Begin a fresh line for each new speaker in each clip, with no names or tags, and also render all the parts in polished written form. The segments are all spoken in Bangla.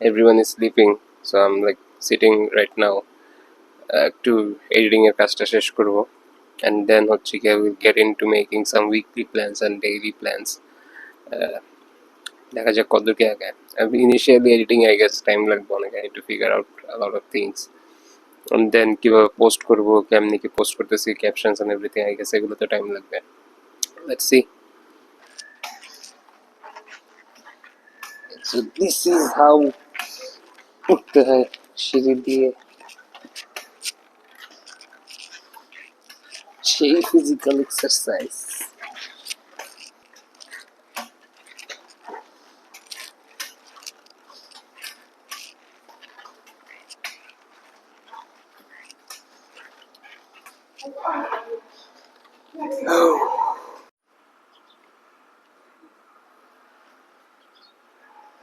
everyone is sleeping, so I'm like sitting right now to editing এর কাজটা শেষ করব, and then হচ্ছে কি I will get into making some weekly plans and daily plans. দেখা যাক কত কি আগে initially editing I guess time লাগবে অনেক. I need to figure out a lot of things, and then কিভাবে পোস্ট করব, কেমনি কি পোস্ট করতেছি, captions and everything, I guess এগুলো তো টাইম লাগবে. Let's see. So this is how উঠতে হয় সিঁড়ি দিয়ে, সেই ফিজিক্যাল এক্সারসাইজ.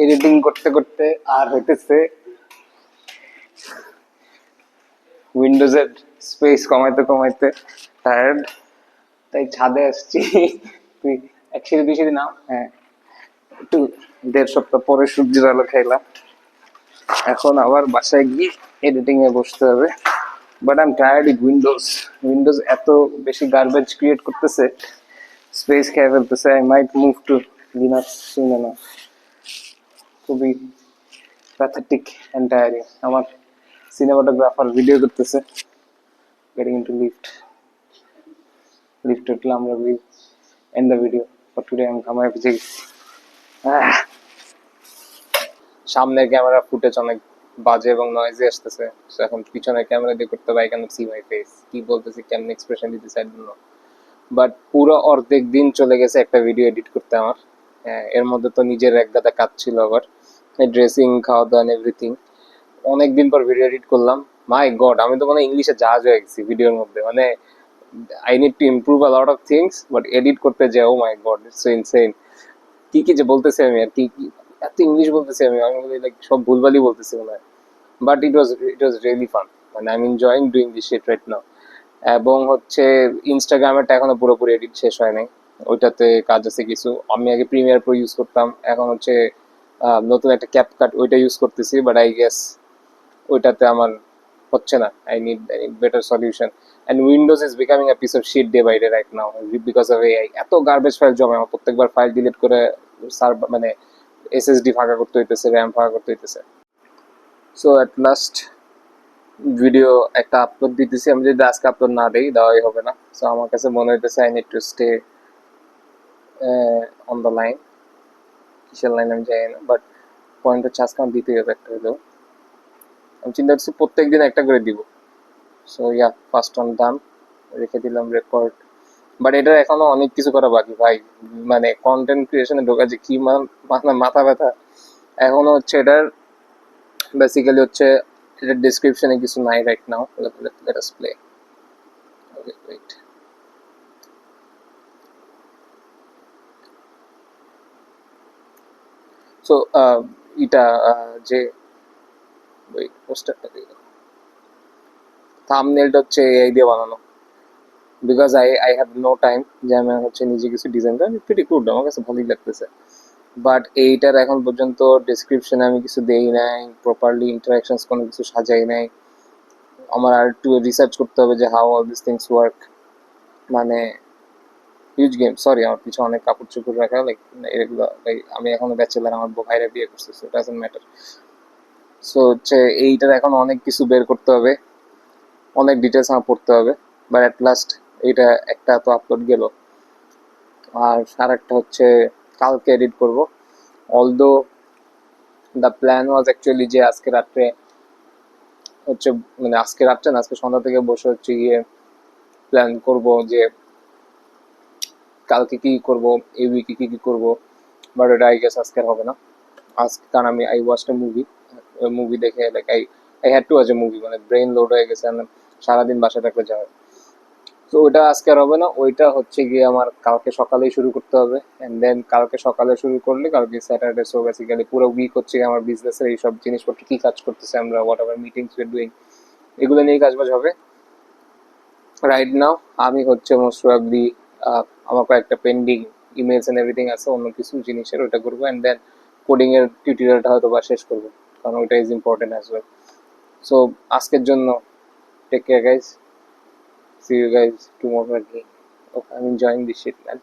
এডিটিং করতে করতে আর হইতেছে উইন্ডোজের স্পেস কমাইতে কমাইতে টায়ার্ড, তাই ছাদে আসছি. তুই এক সিঁড়ি দুই সিঁড়ি নাও. হ্যাঁ, একটু 1.5 সপ্তাহ পরে সূর্যের আলো খাইলাম. এখন আবার বাসায় গিয়ে এডিটিং এ বসতে হবে. But I am tired with Windows এত বেশি গার্বেজ ক্রিয়েট করতেছে, স্পেস খেয়ে ফেলতেছে. I might move to Linux cinema. খুবই প্যাথেটিক অ্যান্ড টায়ারিং. আমার সিনেমাটোগ্রাফার ভিডিও করতেছে, গেটিং ইনটু লিফট উঠলাম. আমরা end the video for today. আমি ঘামায় ভিজে গেছি. সামনের ক্যামেরা ফুটেজ অনেক বাজে এবং নয়েজি আসতেছে. এখন পিছনের ক্যামেরা দিয়ে করতে হবে. I can see my face, কি বলতেছি, কেমন এক্সপ্রেশন দিতেছি, আই ডোন্ট নো. বাট পুরো অর্ধেক দিন চলে গেছে একটা ভিডিও এডিট করতে আমার. এর মধ্যে তো নিজের এক গাদা কাজ ছিল, আবার ড্রেসিং, খাওয়া দাওয়া, এভরিথিং. অনেকদিন পর ভিডিও এডিট করলাম. মাই গড, আমি তো মানে ইংলিশে জাহাজ হয়ে গেছি ভিডিওর মধ্যে. মানে I need to improve a lot of things, but edit করতে যাও মাই গড, ইটস সো ইনসেইন. কি কি যে বলতেছি আমি, আর কি কি এত ইংলিশ বলতেছি আমি লাইক সব ভুলভালই বলতেছি মনে হয়. But it was really fun. মানে I am enjoying doing this shit right now. এবং হচ্ছে ইনস্টাগ্রামেরটা এখনো পুরোপুরি এডিট শেষ হয় নাই. ওইটাতে কাজ আছে কিছু. আমি আগে প্রিমিয়ার প্রো ইউজ করতাম, এখন হচ্ছে নতুন একটা ক্যাপকাট, ওইটা ইউজ করতেছি. বাট আই গেস ওইটাতে আমার হচ্ছে না. I need better solution. And Windows is becoming a piece of shit day by day right now because of AI. এত গার্বেজ ফাইল জমে, আমার প্রত্যেকবার ফাইল ডিলিট করে মানে এসএসডি ফাঁকা করতে হইতেছে, র্যাম ফাঁকা করতে হইতেছে. সো অ্যাট লাস্ট ভিডিও একটা আপলোড দিতেছি. আমি যদি আজকে আপলোড না দিই, দেওয়াই হবে না. সো আমার কাছে মনে হইতেছে I need to stay on the line. কিসের লাইন আমি জানি না, বাট পয়েন্ট হচ্ছে আজকে আমার দিতেই হবে একটা হলেও. আমি চিন্তা করছি প্রত্যেকদিন একটা করে দিব. সো ইয়া, ফার্স্ট অন ডান, রেখে দিলাম রেকর্ড. বাট এটার এখনো অনেক কিছু করা বাকি ভাই. মানে কন্টেন্ট ক্রিয়েশনে ঢোকা যে কি মাথা ব্যথা. এখনো হচ্ছে এটার বেসিক্যালি হচ্ছে এটার ডেসক্রিপশনে কিছু নাই right now. Let us play. Okay, wait. So এটা যে ওই পোস্টারটা দিয়ে থাম্বনেলটা হচ্ছে এআই দিয়ে বানানো. Because I have no time যে আমি হচ্ছে নিজে কিছু ডিজাইন করি. প্রিটি গুড, আমার কাছে ভালোই লাগতেছে. বাট এইটার এখন পর্যন্ত ডেসক্রিপশনে আমি কিছু দেই নাই, প্রপারলি ইন্টারাকশনস কোনো কিছু সাজাই নাই. আমার আর একটু রিসার্চ করতে হবে যে how all this things work. মানে হিউজ গেম. সরি, আমার পিছনে অনেক কাপড় চোপড় রাখা, লাইক এগুলো. লাইক আমি এখনো ব্যাচেলার, আমার ভাইরা বিয়ে করছে, সো ডাজন্ট ম্যাটার. সো হচ্ছে এইটার এখন অনেক কিছু বের করতে হবে, অনেক ডিটেলস আমার পড়তে হবে. বাট অ্যাট লাস্ট এইটা একটা তো আপলোড গেল. আর একটা হচ্ছে কালকে এডিট করব. Although the plan was actually যে আজকে রাত্রে হচ্ছে, মানে আজকে রাত্রে না, আজকে সন্ধ্যা থেকে বসে হচ্ছে গিয়ে প্ল্যান করব যে কালকে কি করব, এই উইকে কি কি করব. বাট এটা আই গেস আজকে হবে না. আজকে কারণ আমি আই ওয়াচড এ মুভি দেখে like I had to watch A movie. মানে ব্রেন লোড হয়ে গেছে, সারাদিন বাসায় থাকলে যাবে. তো ওটা আজকে আর হবে না. ওইটা হচ্ছে গিয়ে আমার কালকে সকালেই শুরু করতে হবে. অ্যান্ড দেন কালকে সকালে শুরু করলে কালকে স্যাটারডে, সো বেসিক্যালি পুরো উইক হচ্ছে আমার বিজনেসের এইসব জিনিসপত্র কি কাজ করতেছে আমরা, what ever meetings we are doing, এগুলো নিয়ে কাজবাজ হবে. রাইট নাও আমি হচ্ছে মোস্ট প্রবাবলি আমার কয়েকটা পেন্ডিং ইমেলস এন্ড এভরিথিং আছে, অন্য কিছু জিনিসের ওটা করবো. অ্যান্ড দেন কোডিং এর টিউটোরিয়ালটা হয়তো বা শেষ করবো. কারণ ওইটা is important as well. So আজকের জন্য take care guys, see you guys tomorrow again. I'm enjoying this shit, man.